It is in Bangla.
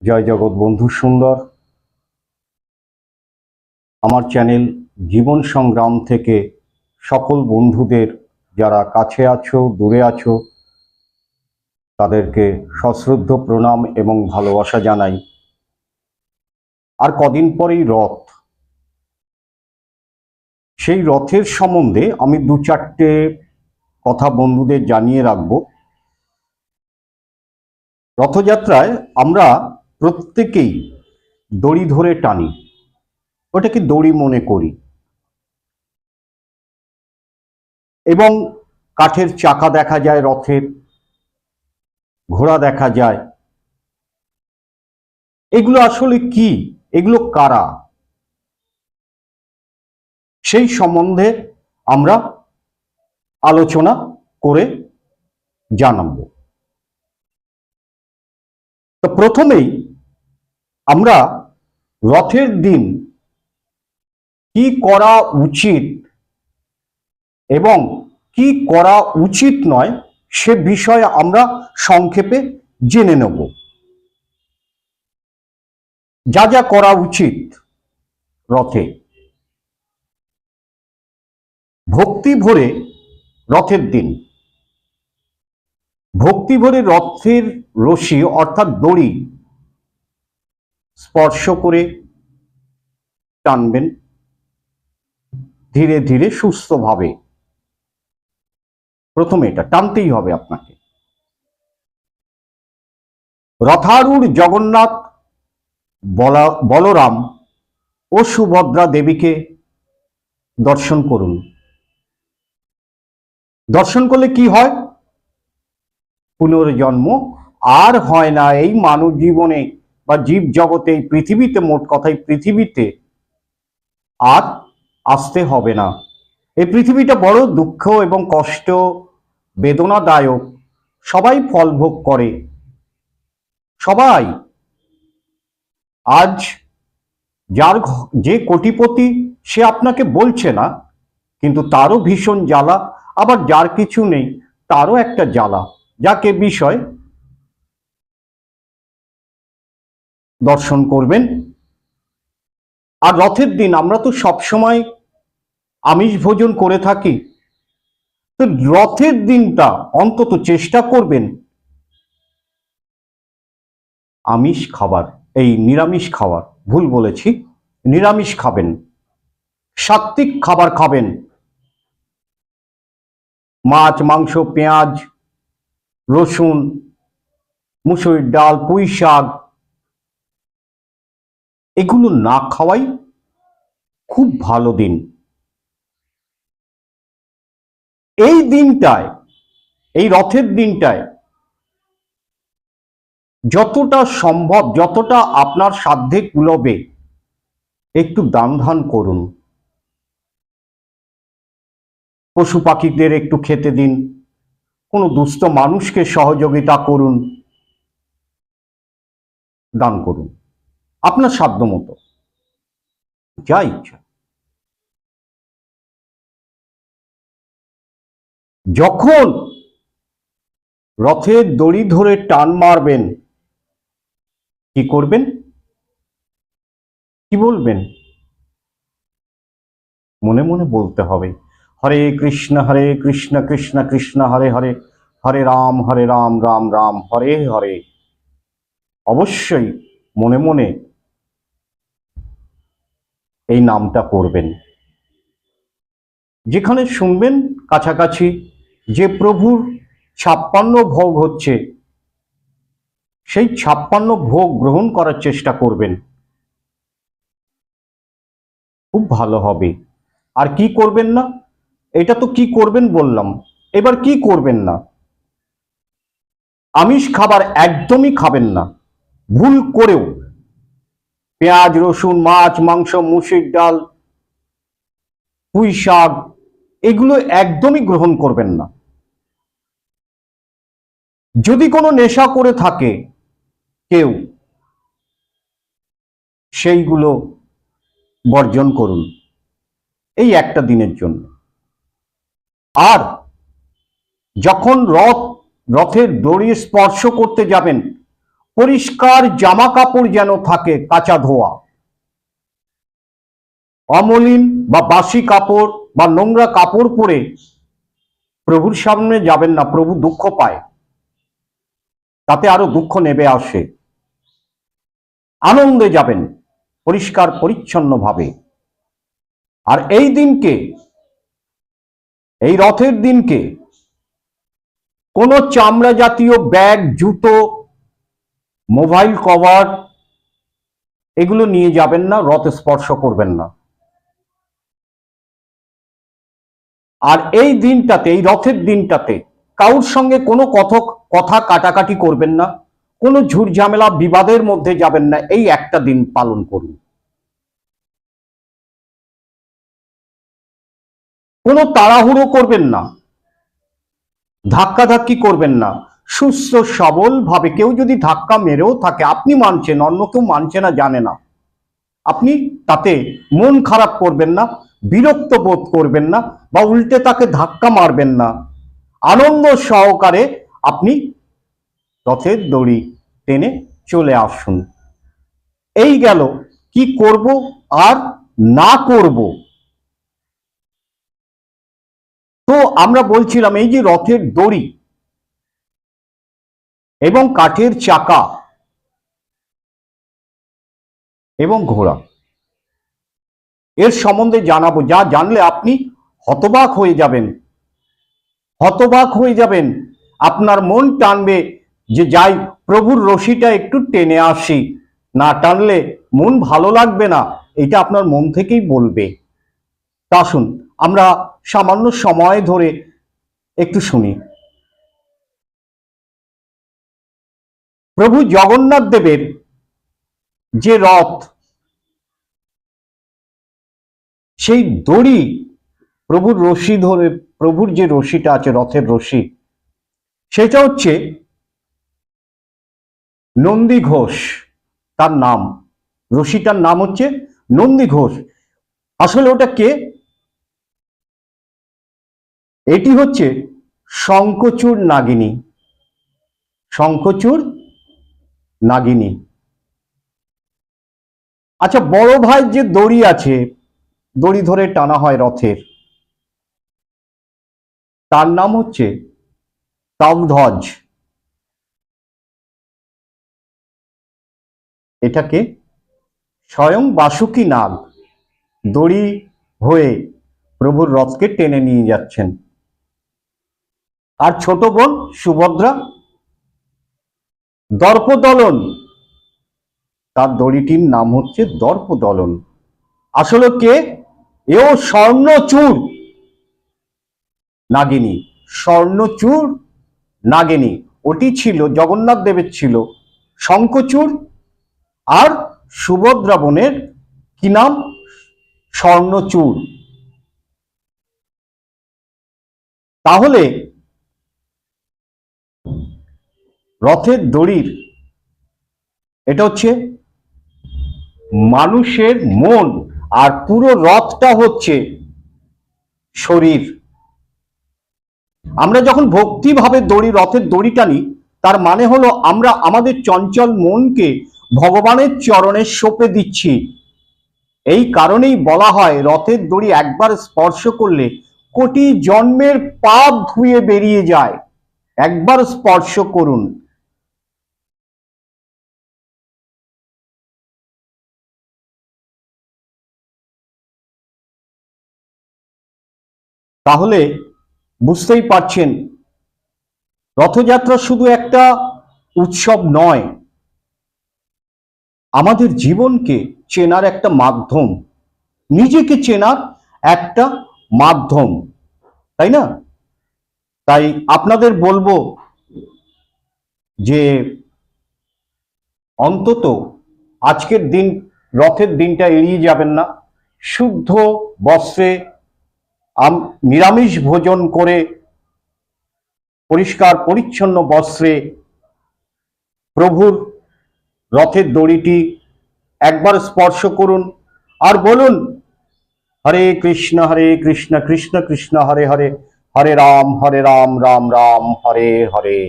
জয় জগৎ বন্ধু সুন্দর। আমার চ্যানেল জীবন সংগ্রাম থেকে সকল বন্ধুদের যারা কাছে আছো দূরে আছো তাদেরকে সশ্রদ্ধ প্রণাম এবং ভালোবাসা জানাই। আর কদিন পরেই রথ, সেই রথের সম্বন্ধে আমি দু চারটে কথা বন্ধুদের জানিয়ে রাখব। রথযাত্রায় আমরা প্রত্যেকেই দড়ি ধরে টানি, ওটাকে দড়ি মনে করি, এবং কাঠের চাকা দেখা যায়, রথের ঘোড়া দেখা যায়। এগুলো আসলে কি, এগুলো কারা, সেই সম্বন্ধে আমরা আলোচনা করে জানাবো। তো প্রথমেই আমরা রথের দিন কি করা উচিত এবং কি করা উচিত নয় সে বিষয়ে আমরা সংক্ষেপে জেনে নেব। যা যা করা উচিত রথে: ভক্তি ভরে রথের দিন ভক্তি ভরে রথের রশি অর্থাৎ দড়ি স্পর্শ করে টানবেন ধীরে ধীরে সুস্থভাবে। প্রথমে এটা টানতেই হবে আপনাকে। রথারূঢ় জগন্নাথ, বলরাম ও সুভদ্রা দেবীকে দর্শন করুন। দর্শন করলে কি হয়? পুনর্জন্ম আর হয় না এই মানব জীবনে বা জীব জগতে, এই পৃথিবীতে, মোট কথায় পৃথিবীতে আর আসতে হবে না। এই পৃথিবীটা বড় দুঃখ এবং কষ্ট, বেদনাদায়ক। সবাই ফল ভোগ করে, সবাই। আজ যার যে কোটিপতি সে আপনাকে বলছে না, কিন্তু তারও ভীষণ জ্বালা। আবার যার কিছু নেই তারও একটা জ্বালা, যাকে বিষয় দর্শন করবেন। আর রথের দিন আমরা তো সবসময় আমিষ ভোজন করে থাকি, তো রথের দিনটা অন্তত চেষ্টা করবেন আমিষ খাবার, এই নিরামিষ খাবার, ভুল বলেছি, নিরামিষ খাবেন, সাত্ত্বিক খাবার খাবেন। মাছ, মাংস, পেঁয়াজ, রসুন, মুসুরির ডাল, পুঁই শাক, এগুলো না খাওয়াই খুব ভালো দিন। এই দিনটায়, এই রথের দিনটায় যতটা সম্ভব, যতটা আপনার সাধ্যে কুলবে একটু দান ধ্যান করুন। পশু পাখিদের একটু খেতে দিন, কোনো দুস্থ মানুষকে সহযোগিতা করুন, দান করুন আপনার সাধ্য মতো, যা ইচ্ছা। যখন রথের দড়ি ধরে টান মারবেন কি করবেন, কি বলবেন? মনে মনে বলতে হবে, হরে কৃষ্ণ কৃষ্ণ কৃষ্ণ হরে হরে, হরে রাম রাম রাম হরে হরে। অবশ্যই মনে মনে এই নামটা করবেন। যেখানে শুনবেন কাছাকাছি যে প্রভুর 56 ভোগ হচ্ছে, সেই 56 ভোগ গ্রহণ করার চেষ্টা করবেন, খুব ভালো হবে। আর কি করবেন না, এটা তো কি করবেন বললাম, এবার কি করবেন না? আমিষ খাবার একদমই খাবেন না। ভুল করেও পেঁয়াজ, রসুন, মাছ, মাংস, মুসুরির ডাল, পুঁই শাক, এগুলো একদমই গ্রহণ করবেন না। যদি কোনো নেশা করে থাকে কেউ, সেইগুলো বর্জন করুন এই একটা দিনের জন্য। আর যখন রথের দড়ি স্পর্শ করতে যাবেন, পরিষ্কার জামা কাপড় যেন থাকে, কাঁচা ধোয়া। অমলিন বা বাসি কাপড় বা নোংরা কাপড় পরে প্রভুর সামনে যাবেন না, প্রভু দুঃখ পায়, তাতে আরো দুঃখ নেমে আসে। আনন্দে যাবেন পরিষ্কার পরিচ্ছন্ন ভাবে। আর এই দিনকে, এই রথের দিনকে কোনো চামড়া জাতীয় ব্যাগ, জুতো, মোবাইল কভার এগুলো নিয়ে যাবেন না, রথ স্পর্শ করবেন না। আর এই দিনটাতে, এই রথের দিনটাতে কারোর সঙ্গে কোনো কথা কাটাকাটি করবেন না, কোনো ঝুট ঝামেলা বিবাদের মধ্যে যাবেন না। এই একটা দিন পালন করুন। কোনো তাড়াহুড়ো করবেন না, ধাক্কাধাক্কি করবেন না। সুস্থ সবল ভাবে, কেউ যদি ধাক্কা মেরেও থাকে, আপনি মানছেন, অন্য কেউ মানছে না, জানে না, আপনি তাতে মন খারাপ করবেন না, বিরক্ত বোধ করবেন না, বা উল্টে তাকে ধাক্কা মারবেন না। আনন্দ সহকারে আপনি রথের দড়ি টেনে চলে আসুন। এই গেল কি করব আর না করব। তো আমরা বলছিলাম, এই যে রথের দড়ি এবং কাঠের চাকা এবং ঘোড়া, এর সম্বন্ধে জানাবো, যা জানলে আপনি হতবাক হয়ে যাবেন। হতবাক হয়ে যাবেন, আপনার মন টানবে যে যাই প্রভুর রশিটা একটু টেনে আসি, না টানলে মন ভালো লাগবে না, এটা আপনার মন থেকেই বলবে। তা আসুন আমরা সামান্য সময় ধরে একটু শুনি। প্রভু জগন্নাথ দেবের যে রথ, সেই দড়ি, প্রভুর রশি ধরে, প্রভুর যে রশিটা আছে, রথের রশি, সেটা হচ্ছে নন্দী ঘোষ, তার নাম, রশিটার নাম হচ্ছে নন্দী ঘোষ। আসলে ওটা কে? এটি হচ্ছে শঙ্খচূড় নাগিনী। শঙ্খচূড় নাগিনী। আচ্ছা, বড় ভাই যে দড়ি আছে, দড়ি ধরে টানা হয় রথের, তার নাম হচ্ছে তালধ্বজ। এটাকে স্বয়ং বাসুকী নাগ দড়ি হয়ে প্রভুর রথকে টেনে নিয়ে যাচ্ছেন। আর ছোট বোন সুভদ্রা দর্পদলন, তার দড়িটির নাম হচ্ছে দর্পদলন। আসলে কে? এও স্বর্ণচূড় নাগিনী। স্বর্ণচূড় নাগিনী, ওটি ছিল জগন্নাথ দেবের ছিল শঙ্খচূড়, আর সুভদ্রা বোনের কি নাম? স্বর্ণচূড়। তাহলে রথের দড়ির, এটা হচ্ছে মানুষের মন, আর পুরো রথটা হচ্ছে শরীর। আমরা যখন ভক্তিভাবে রথের দড়ি টানি, তার মানে হলো আমরা আমাদের চঞ্চল মনকে ভগবানের চরণে সঁপে দিচ্ছি। এই কারণেই বলা হয়, রথের দড়ি একবার স্পর্শ করলে কোটি জন্মের পাপ ধুয়ে বেরিয়ে যায়। একবার স্পর্শ করুন। তাহলে বুঝতেই পারছেন, রথযাত্রা শুধু একটা উৎসব নয়, আমাদের জীবনকে চেনার একটা মাধ্যম, নিজেকে চেনার একটা মাধ্যম, তাই না? তাই আপনাদের বলবো যে অন্তত আজকের দিন, রথের দিনটা এড়িয়ে যাবেন না। শুদ্ধ বস্ত্রে, নিরামিষ ভোজন করে, পরিষ্কার পরিচ্ছন্ন বস্ত্রে প্রভুর রথের দড়িটি একবার স্পর্শ করুন, আর বলুন, হরে কৃষ্ণ কৃষ্ণ কৃষ্ণ হরে হরে, হরে রাম রাম রাম হরে হরে।